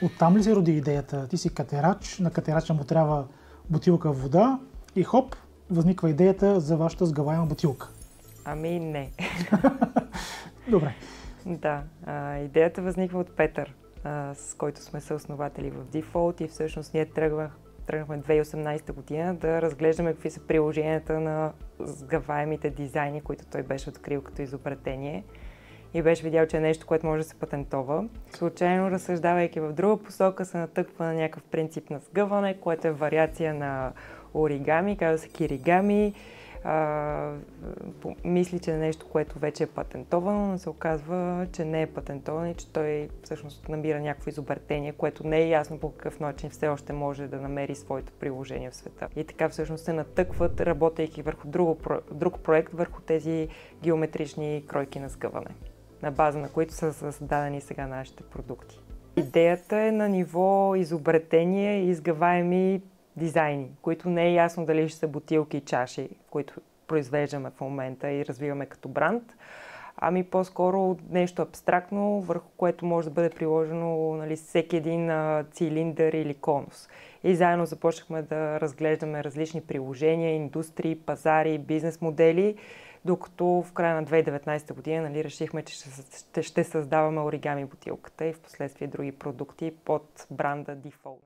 Оттам ли се роди идеята? Ти си катерач, на катерача му трябва бутилка вода и хоп, възниква идеята за вашата сгъваема бутилка. Ами не. Добре. Да, идеята възниква от Петър, с който сме съоснователи в Default и всъщност ние тръгнахме 2018 година да разглеждаме какви са приложенията на сгъваемите дизайни, които той беше открил като изобретение и беше видял, че е нещо, което може да се патентова. Случайно, разсъждавайки в друга посока, се натъква на някакъв принцип на сгъване, което е вариация на оригами, казва се киригами. Мисли, че е нещо, което вече е патентовано, но се оказва, че не е патентовано и че той всъщност намира някакво изобретение, което не е ясно по какъв начин все още може да намери своето приложение в света. И така всъщност се натъкват, работейки върху друг проект, върху тези геометрични кройки на сгъване, на база на които са създадени сега нашите продукти. Идеята е на ниво изобретение и изгъваеми дизайни, които не е ясно дали ще са бутилки и чаши, които произвеждаме в момента и развиваме като бранд, ами по-скоро нещо абстрактно, върху което може да бъде приложено, нали, всеки един цилиндър или конус. И заедно започнахме да разглеждаме различни приложения, индустрии, пазари, бизнес модели, докато в края на 2019 година, нали, решихме, че ще създаваме оригами бутилката и в последствие други продукти под бранда Default.